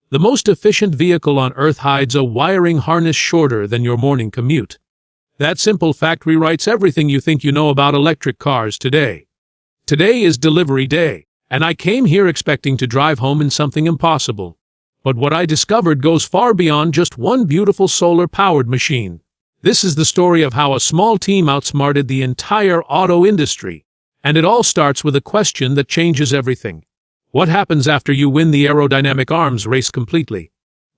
The most efficient vehicle on Earth hides a wiring harness shorter than your morning commute. That simple fact rewrites everything you think you know about electric cars today. Today is delivery day, and I came here expecting to drive home in something impossible. But what I discovered goes far beyond just one beautiful solar-powered machine. This is the story of how a small team outsmarted the entire auto industry. And it all starts with a question that changes everything. What happens after you win the aerodynamic arms race completely?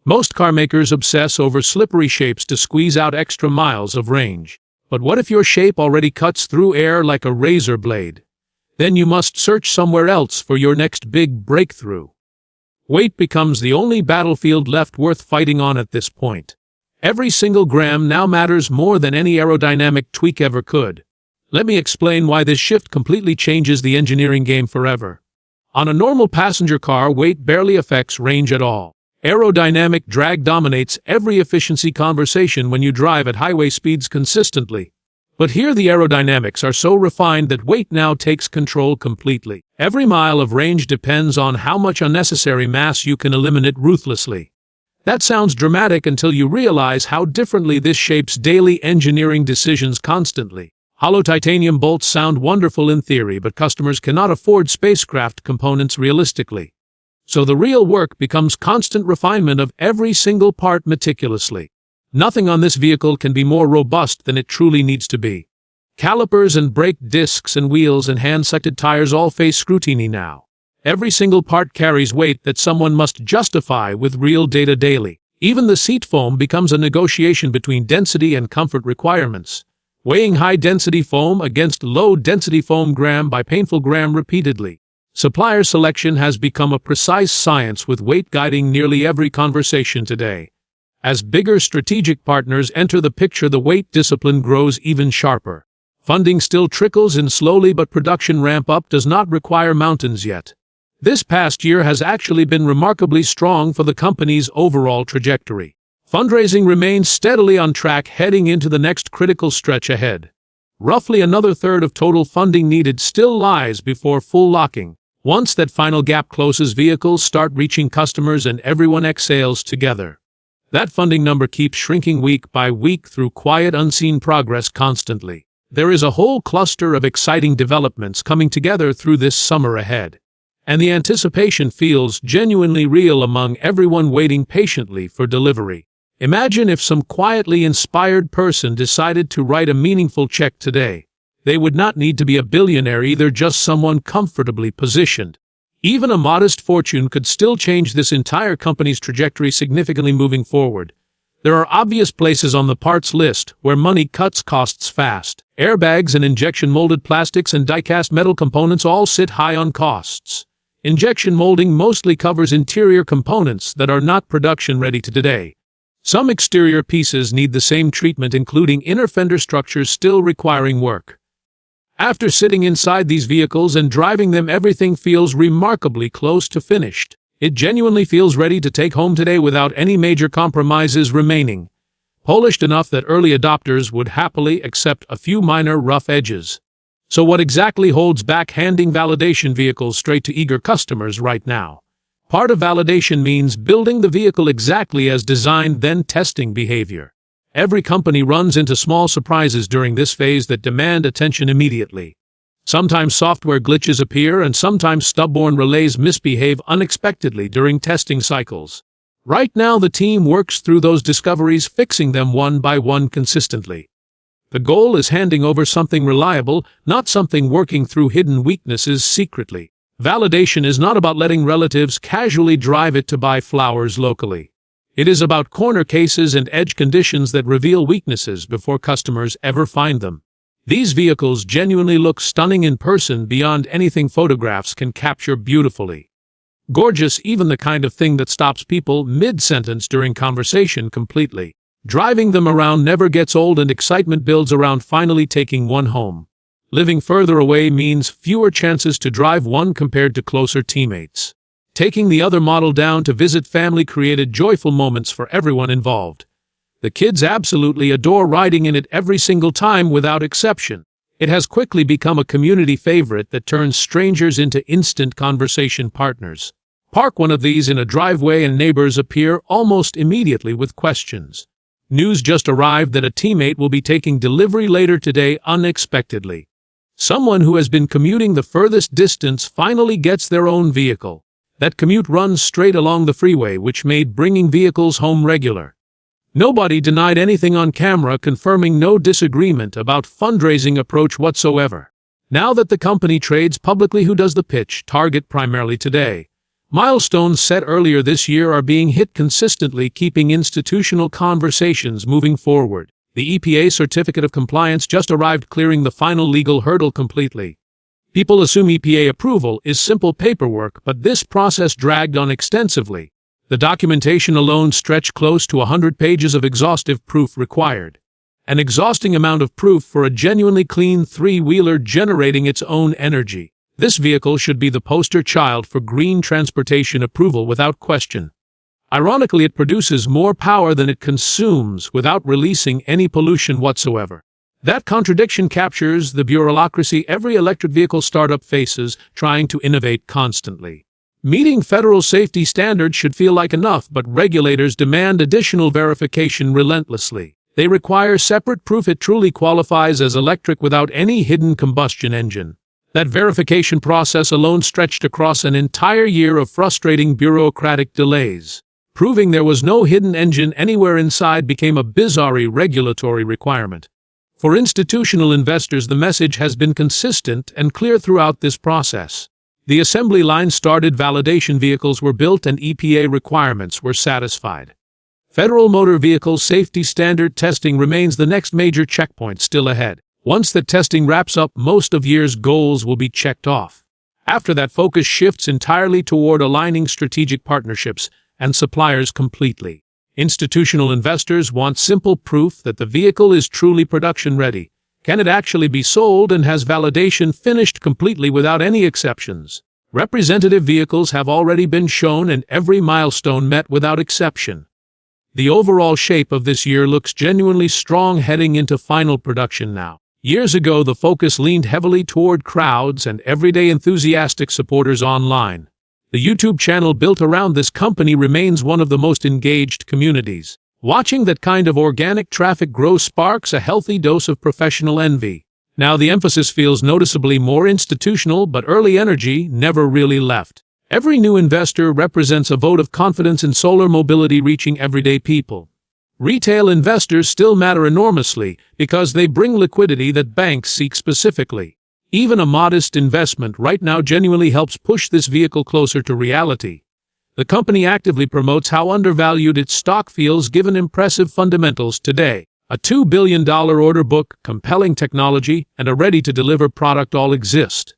Most car makers obsess over slippery shapes to squeeze out extra miles of range. But what if your shape already cuts through air like a razor blade? Then you must search somewhere else for your next big breakthrough. Weight becomes the only battlefield left worth fighting on at this point. Every single gram now matters more than any aerodynamic tweak ever could. Let me explain why this shift completely changes the engineering game forever. On a normal passenger car, weight barely affects range at all. Aerodynamic drag dominates every efficiency conversation when you drive at highway speeds consistently. But here the aerodynamics are so refined that weight now takes control completely. Every mile of range depends on how much unnecessary mass you can eliminate ruthlessly. That sounds dramatic until you realize how differently this shapes daily engineering decisions constantly. Hollow titanium bolts sound wonderful in theory, but customers cannot afford spacecraft components realistically. So the real work becomes constant refinement of every single part meticulously. Nothing on this vehicle can be more robust than it truly needs to be. Calipers and brake discs and wheels and hand-selected tires all face scrutiny now. Every single part carries weight that someone must justify with real data daily. Even the seat foam becomes a negotiation between density and comfort requirements. Weighing high-density foam against low-density foam gram by painful gram repeatedly. Supplier selection has become a precise science with weight guiding nearly every conversation today. As bigger strategic partners enter the picture, the weight discipline grows even sharper. Funding still trickles in slowly, but production ramp-up does not require mountains yet. This past year has actually been remarkably strong for the company's overall trajectory. Fundraising remains steadily on track heading into the next critical stretch ahead. Roughly another third of total funding needed still lies before full locking. Once that final gap closes, vehicles start reaching customers and everyone exhales together. That funding number keeps shrinking week by week through quiet, unseen progress constantly. There is a whole cluster of exciting developments coming together through this summer ahead. And the anticipation feels genuinely real among everyone waiting patiently for delivery. Imagine if some quietly inspired person decided to write a meaningful check today. They would not need to be a billionaire either, just someone comfortably positioned. Even a modest fortune could still change this entire company's trajectory significantly moving forward. There are obvious places on the parts list where money cuts costs fast. Airbags and injection-molded plastics and die-cast metal components all sit high on costs. Injection molding mostly covers interior components that are not production-ready today. Some exterior pieces need the same treatment, including inner fender structures still requiring work. After sitting inside these vehicles and driving them, everything feels remarkably close to finished. It genuinely feels ready to take home today without any major compromises remaining. Polished enough that early adopters would happily accept a few minor rough edges. So what exactly holds back handing validation vehicles straight to eager customers right now? Part of validation means building the vehicle exactly as designed, then testing behavior. Every company runs into small surprises during this phase that demand attention immediately. Sometimes software glitches appear, and sometimes stubborn relays misbehave unexpectedly during testing cycles. Right now, the team works through those discoveries, fixing them one by one consistently. The goal is handing over something reliable, not something working through hidden weaknesses secretly. Validation is not about letting relatives casually drive it to buy flowers locally. It is about corner cases and edge conditions that reveal weaknesses before customers ever find them. These vehicles genuinely look stunning in person beyond anything photographs can capture beautifully. Gorgeous, even the kind of thing that stops people mid-sentence during conversation completely. Driving them around never gets old, and excitement builds around finally taking one home. Living further away means fewer chances to drive one compared to closer teammates. Taking the other model down to visit family created joyful moments for everyone involved. The kids absolutely adore riding in it every single time without exception. It has quickly become a community favorite that turns strangers into instant conversation partners. Park one of these in a driveway and neighbors appear almost immediately with questions. News just arrived that a teammate will be taking delivery later today unexpectedly. Someone who has been commuting the furthest distance finally gets their own vehicle. That commute runs straight along the freeway, which made bringing vehicles home regular. Nobody denied anything on camera, confirming no disagreement about fundraising approach whatsoever. Now that the company trades publicly, who does the pitch target primarily today? Milestones set earlier this year are being hit consistently, keeping institutional conversations moving forward. The EPA Certificate of Compliance just arrived, clearing the final legal hurdle completely. People assume EPA approval is simple paperwork, but this process dragged on extensively. The documentation alone stretched close to 100 pages of exhaustive proof required. An exhausting amount of proof for a genuinely clean three-wheeler generating its own energy. This vehicle should be the poster child for green transportation approval without question. Ironically, it produces more power than it consumes without releasing any pollution whatsoever. That contradiction captures the bureaucracy every electric vehicle startup faces, trying to innovate constantly. Meeting federal safety standards should feel like enough, but regulators demand additional verification relentlessly. They require separate proof it truly qualifies as electric without any hidden combustion engine. That verification process alone stretched across an entire year of frustrating bureaucratic delays. Proving there was no hidden engine anywhere inside became a bizarre regulatory requirement. For institutional investors, the message has been consistent and clear throughout this process. The assembly line started, validation vehicles were built, and EPA requirements were satisfied. Federal motor vehicle safety standard testing remains the next major checkpoint still ahead. Once the testing wraps up, most of year's goals will be checked off. After that, focus shifts entirely toward aligning strategic partnerships and suppliers completely. Institutional investors want simple proof that the vehicle is truly production-ready. Can it actually be sold, and has validation finished completely without any exceptions? Representative vehicles have already been shown and every milestone met without exception. The overall shape of this year looks genuinely strong heading into final production now. Years ago, the focus leaned heavily toward crowds and everyday enthusiastic supporters online. The YouTube channel built around this company remains one of the most engaged communities. Watching that kind of organic traffic grow sparks a healthy dose of professional envy. Now the emphasis feels noticeably more institutional, but early energy never really left. Every new investor represents a vote of confidence in solar mobility reaching everyday people. Retail investors still matter enormously because they bring liquidity that banks seek specifically. Even a modest investment right now genuinely helps push this vehicle closer to reality. The company actively promotes how undervalued its stock feels given impressive fundamentals today. A $2 billion order book, compelling technology, and a ready-to-deliver product all exist.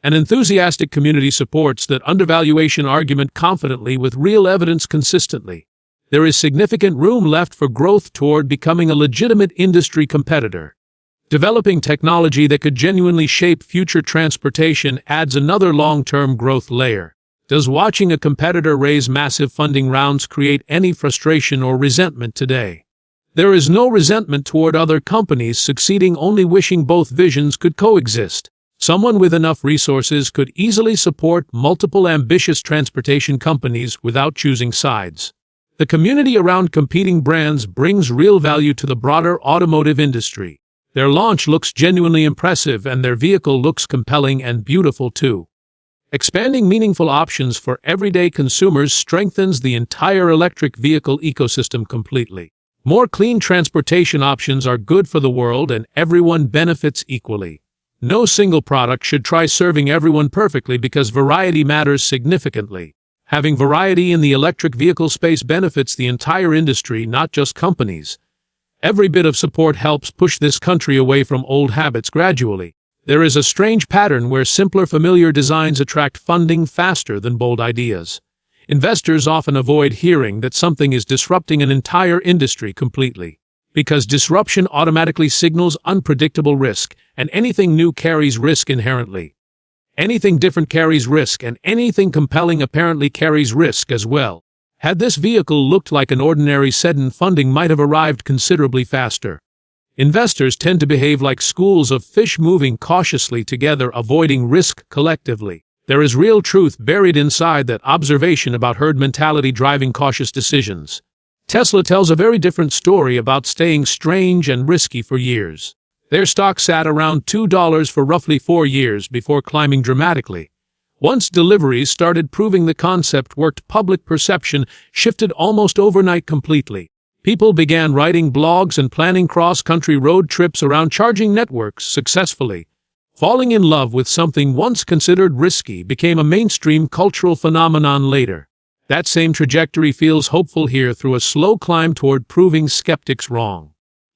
An enthusiastic community supports that undervaluation argument confidently with real evidence consistently. There is significant room left for growth toward becoming a legitimate industry competitor. Developing technology that could genuinely shape future transportation adds another long-term growth layer. Does watching a competitor raise massive funding rounds create any frustration or resentment today? There is no resentment toward other companies succeeding, only wishing both visions could coexist. Someone with enough resources could easily support multiple ambitious transportation companies without choosing sides. The community around competing brands brings real value to the broader automotive industry. Their launch looks genuinely impressive and their vehicle looks compelling and beautiful too. Expanding meaningful options for everyday consumers strengthens the entire electric vehicle ecosystem completely. More clean transportation options are good for the world and everyone benefits equally. No single product should try serving everyone perfectly because variety matters significantly. Having variety in the electric vehicle space benefits the entire industry, not just companies. Every bit of support helps push this country away from old habits gradually. There is a strange pattern where simpler, familiar designs attract funding faster than bold ideas. Investors often avoid hearing that something is disrupting an entire industry completely, because disruption automatically signals unpredictable risk, and anything new carries risk inherently. Anything different carries risk, and anything compelling apparently carries risk as well. Had this vehicle looked like an ordinary sedan, funding might have arrived considerably faster. Investors tend to behave like schools of fish moving cautiously together, avoiding risk collectively. There is real truth buried inside that observation about herd mentality driving cautious decisions. Tesla tells a very different story about staying strange and risky for years. Their stock sat around $2 for roughly 4 years before climbing dramatically. Once Deliveries started proving the concept worked, public perception shifted almost overnight completely. People began writing blogs and planning cross-country road trips around charging networks successfully. Falling in love with something once considered risky became a mainstream cultural phenomenon later. That same trajectory feels hopeful here through a slow climb toward proving skeptics wrong.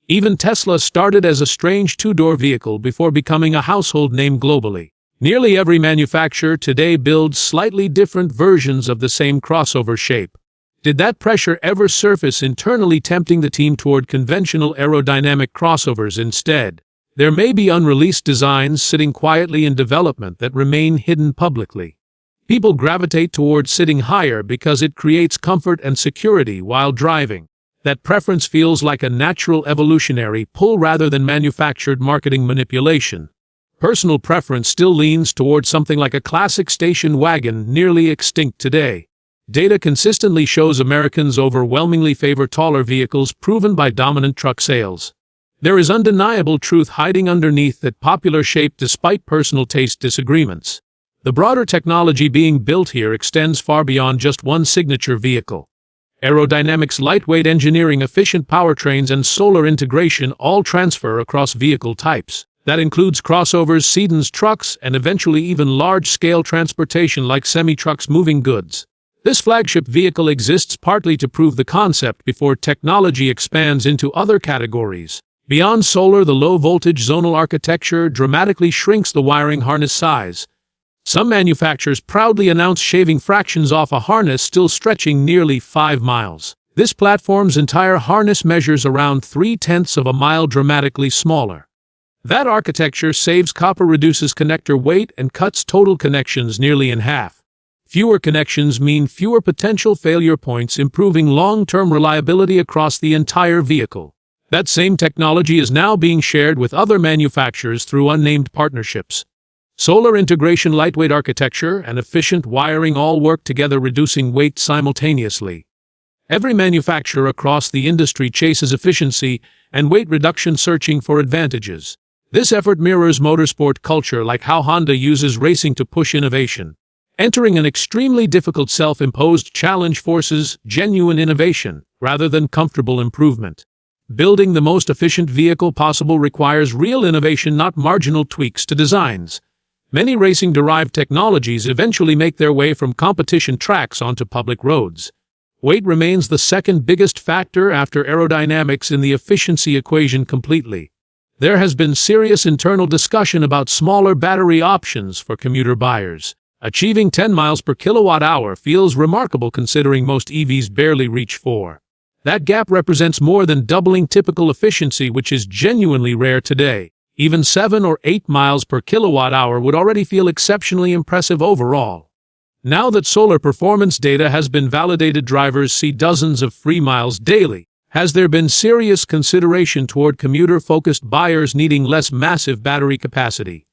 Even Tesla started as a strange two-door vehicle before becoming a household name globally. Nearly every manufacturer today builds slightly different versions of the same crossover shape. Did that pressure ever surface internally, tempting the team toward conventional aerodynamic crossovers instead? There may be unreleased designs sitting quietly in development that remain hidden publicly. People gravitate toward sitting higher because it creates comfort and security while driving. That preference feels like a natural evolutionary pull rather than manufactured marketing manipulation. Personal preference still leans toward something like a classic station wagon, nearly extinct today. Data consistently shows Americans overwhelmingly favor taller vehicles, proven by dominant truck sales. There is undeniable truth hiding underneath that popular shape despite personal taste disagreements. The broader technology being built here extends far beyond just one signature vehicle. Aerodynamics, lightweight engineering, efficient powertrains, and solar integration all transfer across vehicle types. That includes crossovers, sedans, trucks, and eventually even large-scale transportation like semi-trucks moving goods. This flagship vehicle exists partly to prove the concept before technology expands into other categories. Beyond solar, the low-voltage zonal architecture dramatically shrinks the wiring harness size. Some manufacturers proudly announce shaving fractions off a harness still stretching nearly 5 miles. This platform's entire harness measures around 0.3 of a mile, dramatically smaller. That architecture saves copper, reduces connector weight, and cuts total connections nearly in half. Fewer connections mean fewer potential failure points, improving long-term reliability across the entire vehicle. That same technology is now being shared with other manufacturers through unnamed partnerships. Solar integration, lightweight architecture, and efficient wiring all work together, reducing weight simultaneously. Every manufacturer across the industry chases efficiency and weight reduction, searching for advantages. This effort mirrors motorsport culture, like how Honda uses racing to push innovation. Entering an extremely difficult self-imposed challenge forces genuine innovation, rather than comfortable improvement. Building the most efficient vehicle possible requires real innovation, not marginal tweaks to designs. Many racing-derived technologies eventually make their way from competition tracks onto public roads. Weight remains the second biggest factor after aerodynamics in the efficiency equation completely. There has been serious internal discussion about smaller battery options for commuter buyers. Achieving 10 miles per kilowatt-hour feels remarkable considering most EVs barely reach 4. That gap represents more than doubling typical efficiency, which is genuinely rare today. Even 7 or 8 miles per kilowatt-hour would already feel exceptionally impressive overall. Now that solar performance data has been validated, drivers see dozens of free miles daily. Has there been serious consideration toward commuter-focused buyers needing less massive battery capacity?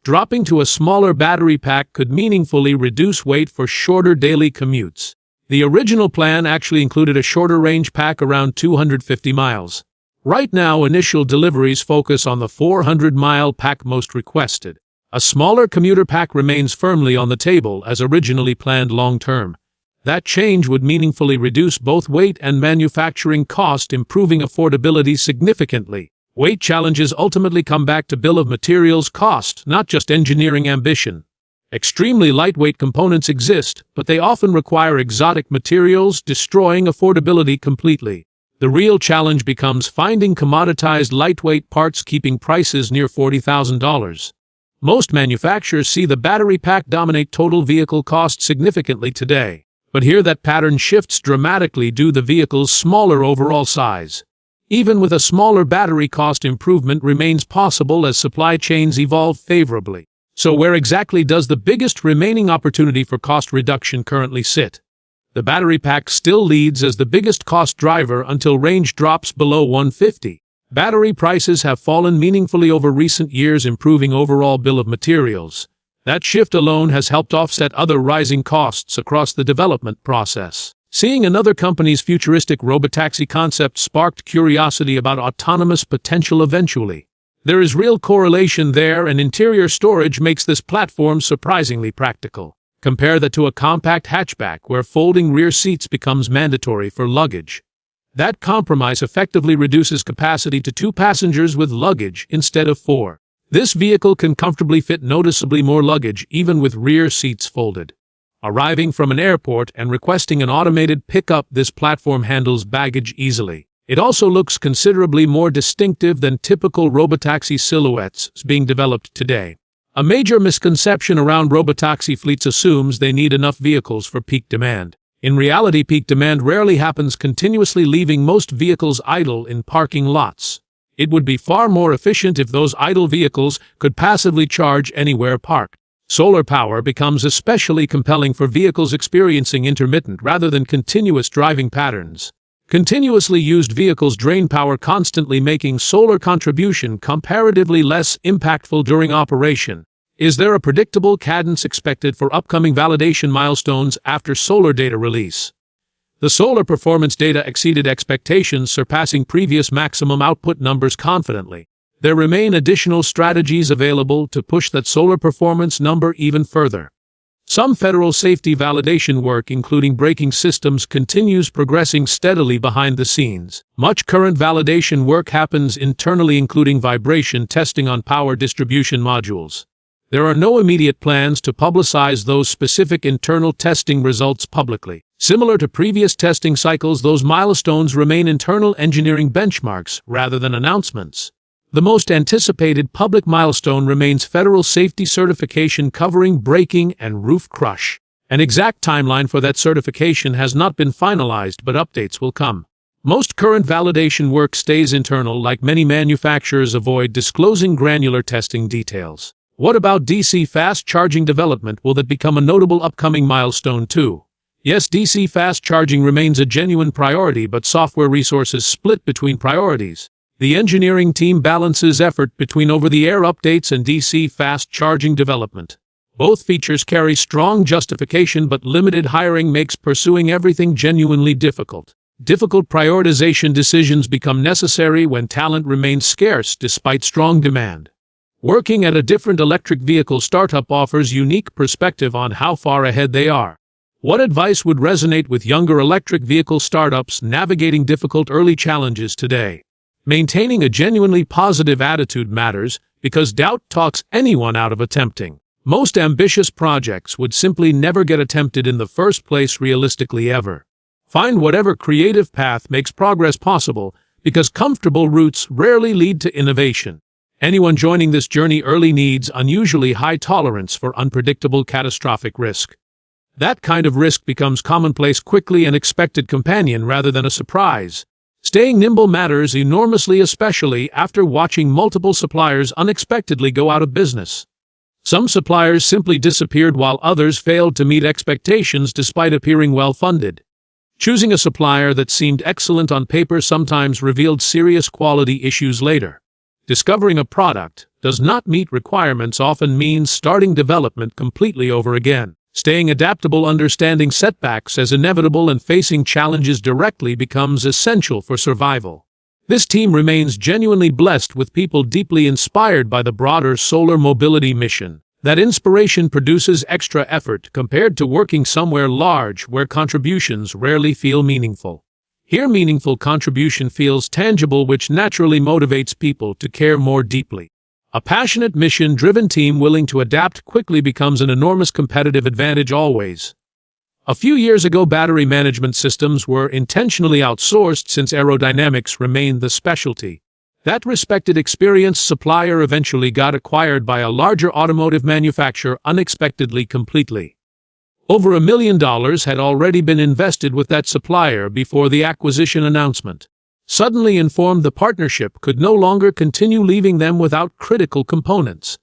Dropping to a smaller battery pack could meaningfully reduce weight for shorter daily commutes. The original plan actually included a shorter range pack around 250 miles. Right now, initial deliveries focus on the 400-mile pack most requested. A smaller commuter pack remains firmly on the table as originally planned long-term. That change would meaningfully reduce both weight and manufacturing cost, improving affordability significantly. Weight challenges ultimately come back to bill of materials cost, not just engineering ambition. Extremely lightweight components exist, but they often require exotic materials, destroying affordability completely. The real challenge becomes finding commoditized lightweight parts, keeping prices near $40,000. Most manufacturers see the battery pack dominate total vehicle cost significantly today. But here that pattern shifts dramatically due to the vehicle's smaller overall size. Even with a smaller battery, cost improvement remains possible as supply chains evolve favorably. So where exactly does the biggest remaining opportunity for cost reduction currently sit? The battery pack still leads as the biggest cost driver until range drops below 150. Battery prices have fallen meaningfully over recent years, improving overall bill of materials. That shift alone has helped offset other rising costs across the development process. Seeing another company's futuristic robotaxi concept sparked curiosity about autonomous potential eventually. There is real correlation there, and interior storage makes this platform surprisingly practical. Compare that to a compact hatchback where folding rear seats becomes mandatory for luggage. That compromise effectively reduces capacity to 2 passengers with luggage instead of 4. This vehicle can comfortably fit noticeably more luggage even with rear seats folded. Arriving from an airport and requesting an automated pickup, this platform handles baggage easily. It also looks considerably more distinctive than typical robotaxi silhouettes being developed today. A major misconception around robotaxi fleets assumes they need enough vehicles for peak demand. In reality, peak demand rarely happens continuously, leaving most vehicles idle in parking lots. It would be far more efficient if those idle vehicles could passively charge anywhere parked. Solar power becomes especially compelling for vehicles experiencing intermittent rather than continuous driving patterns. Continuously used vehicles drain power constantly, making solar contribution comparatively less impactful during operation. Is there a predictable cadence expected for upcoming validation milestones after solar data release? The solar performance data exceeded expectations, surpassing previous maximum output numbers confidently. There remain additional strategies available to push that solar performance number even further. Some federal safety validation work, including braking systems, continues progressing steadily behind the scenes. Much current validation work happens internally, including vibration testing on power distribution modules. There are no immediate plans to publicize those specific internal testing results publicly. Similar to previous testing cycles, those milestones remain internal engineering benchmarks rather than announcements. The most anticipated public milestone remains federal safety certification covering braking and roof crush. An exact timeline for that certification has not been finalized, but updates will come. Most current validation work stays internal, like many manufacturers avoid disclosing granular testing details. What about DC fast charging development? Will that become a notable upcoming milestone too? Yes, DC fast charging remains a genuine priority, but software resources split between priorities. The engineering team balances effort between over-the-air updates and DC fast charging development. Both features carry strong justification, but limited hiring makes pursuing everything genuinely difficult. Difficult prioritization decisions become necessary when talent remains scarce despite strong demand. Working at a different electric vehicle startup offers unique perspective on how far ahead they are. What advice would resonate with younger electric vehicle startups navigating difficult early challenges today? Maintaining a genuinely positive attitude matters, because doubt talks anyone out of attempting. Most ambitious projects would simply never get attempted in the first place realistically ever. Find whatever creative path makes progress possible, because comfortable routes rarely lead to innovation. Anyone joining this journey early needs unusually high tolerance for unpredictable catastrophic risk. That kind of risk becomes commonplace quickly, an expected companion rather than a surprise. Staying nimble matters enormously, especially after watching multiple suppliers unexpectedly go out of business. Some suppliers simply disappeared while others failed to meet expectations despite appearing well-funded. Choosing a supplier that seemed excellent on paper sometimes revealed serious quality issues later. Discovering a product does not meet requirements often means starting development completely over again. Staying adaptable, understanding setbacks as inevitable, and facing challenges directly becomes essential for survival. This team remains genuinely blessed with people deeply inspired by the broader solar mobility mission. That inspiration produces extra effort compared to working somewhere large where contributions rarely feel meaningful. Here, meaningful contribution feels tangible, which naturally motivates people to care more deeply. A passionate, mission-driven team willing to adapt quickly becomes an enormous competitive advantage always. A few years ago, battery management systems were intentionally outsourced since aerodynamics remained the specialty. That respected, experienced supplier eventually got acquired by a larger automotive manufacturer unexpectedly completely. Over $1 million had already been invested with that supplier before the acquisition announcement. Suddenly informed the partnership could no longer continue, leaving them without critical components.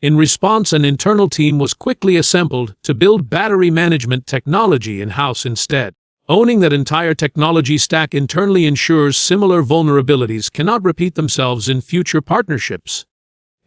In response, an internal team was quickly assembled to build battery management technology in-house instead. Owning that entire technology stack internally ensures similar vulnerabilities cannot repeat themselves in future partnerships.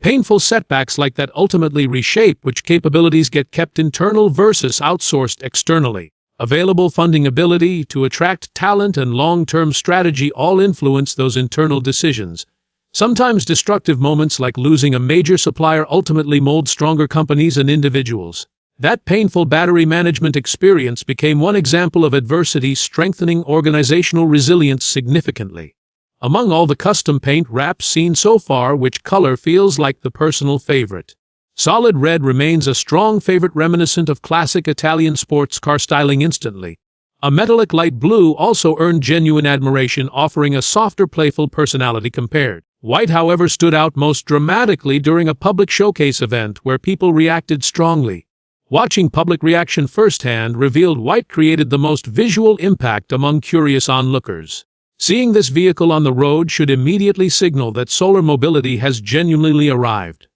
Painful setbacks like that ultimately reshape which capabilities get kept internal versus outsourced externally. Available funding, ability to attract talent, and long-term strategy all influence those internal decisions. Sometimes destructive moments like losing a major supplier ultimately mold stronger companies and individuals. That painful battery management experience became one example of adversity strengthening organizational resilience significantly. Among all the custom paint wraps seen so far, which color feels like the personal favorite? Solid red remains a strong favorite, reminiscent of classic Italian sports car styling instantly. A metallic light blue also earned genuine admiration, offering a softer, playful personality compared. White, however, stood out most dramatically during a public showcase event where people reacted strongly. Watching public reaction firsthand revealed white created the most visual impact among curious onlookers. Seeing this vehicle on the road should immediately signal that solar mobility has genuinely arrived.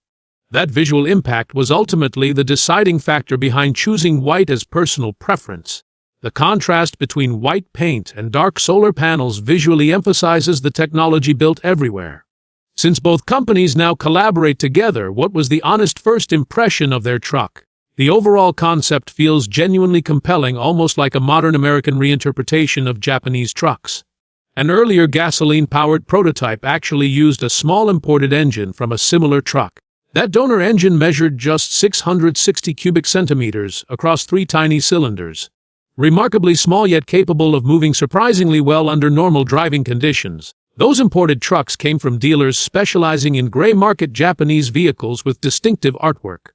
That visual impact was ultimately the deciding factor behind choosing white as personal preference. The contrast between white paint and dark solar panels visually emphasizes the technology built everywhere. Since both companies now collaborate together, what was the honest first impression of their truck? The overall concept feels genuinely compelling, almost like a modern American reinterpretation of Japanese trucks. An earlier gasoline-powered prototype actually used a small imported engine from a similar truck. That donor engine measured just 660 cubic centimeters across 3 tiny cylinders. Remarkably small, yet capable of moving surprisingly well under normal driving conditions. Those imported trucks came from dealers specializing in gray market Japanese vehicles with distinctive artwork.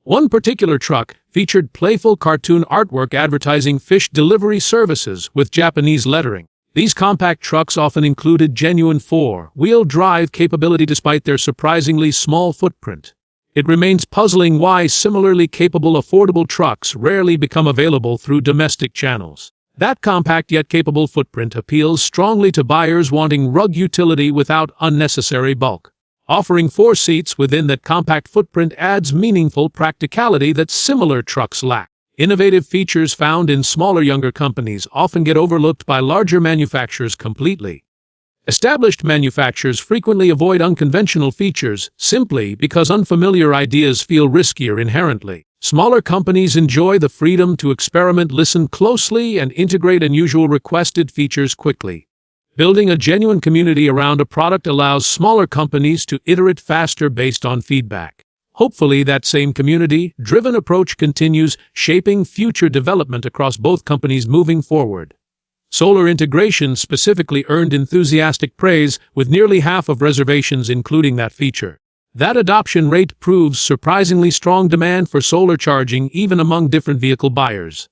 One particular truck featured playful cartoon artwork advertising fish delivery services with Japanese lettering. These compact trucks often included genuine 4-wheel drive capability despite their surprisingly small footprint. It remains puzzling why similarly capable affordable trucks rarely become available through domestic channels. That compact yet capable footprint appeals strongly to buyers wanting rugged utility without unnecessary bulk. Offering 4 seats within that compact footprint adds meaningful practicality that similar trucks lack. Innovative features found in smaller, younger companies often get overlooked by larger manufacturers completely. Established manufacturers frequently avoid unconventional features simply because unfamiliar ideas feel riskier inherently. Smaller companies enjoy the freedom to experiment, listen closely, and integrate unusual requested features quickly. Building a genuine community around a product allows smaller companies to iterate faster based on feedback. Hopefully, that same community-driven approach continues, shaping future development across both companies moving forward. Solar integration specifically earned enthusiastic praise, with nearly half of reservations including that feature. That adoption rate proves surprisingly strong demand for solar charging even among different vehicle buyers.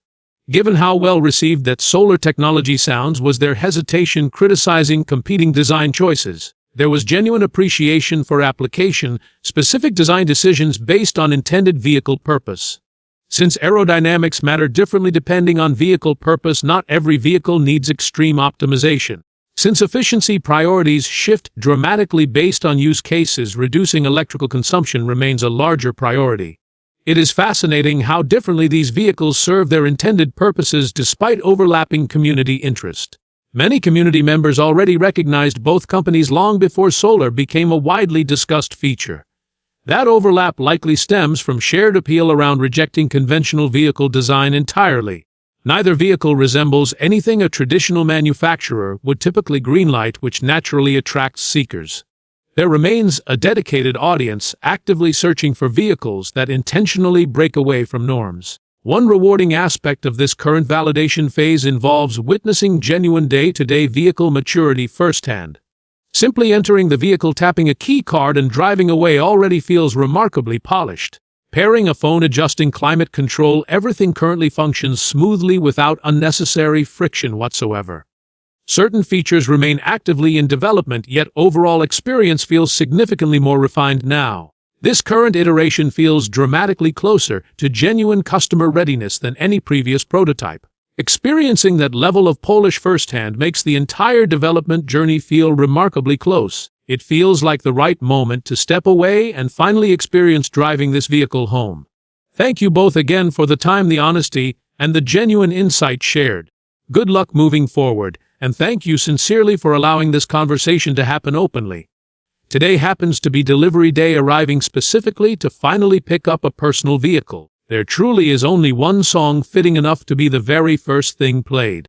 Given how well received that solar technology sounds, was there hesitation criticizing competing design choices? There was genuine appreciation for application-specific design decisions based on intended vehicle purpose. Since aerodynamics matter differently depending on vehicle purpose, not every vehicle needs extreme optimization. Since efficiency priorities shift dramatically based on use cases, reducing electrical consumption remains a larger priority. It is fascinating how differently these vehicles serve their intended purposes despite overlapping community interest. Many community members already recognized both companies long before solar became a widely discussed feature. That overlap likely stems from shared appeal around rejecting conventional vehicle design entirely. Neither vehicle resembles anything a traditional manufacturer would typically greenlight, which naturally attracts seekers. There remains a dedicated audience actively searching for vehicles that intentionally break away from norms. One rewarding aspect of this current validation phase involves witnessing genuine day-to-day vehicle maturity firsthand. Simply entering the vehicle, tapping a key card, and driving away already feels remarkably polished. Pairing a phone, adjusting climate control, everything currently functions smoothly without unnecessary friction whatsoever. Certain features remain actively in development, yet overall experience feels significantly more refined now. This current iteration feels dramatically closer to genuine customer readiness than any previous prototype. Experiencing that level of polish firsthand makes the entire development journey feel remarkably close. It feels like the right moment to step away and finally experience driving this vehicle home. Thank you both again for the time, the honesty, and the genuine insight shared. Good luck moving forward, and thank you sincerely for allowing this conversation to happen openly. Today happens to be delivery day, arriving specifically to finally pick up a personal vehicle. There truly is only one song fitting enough to be the very first thing played.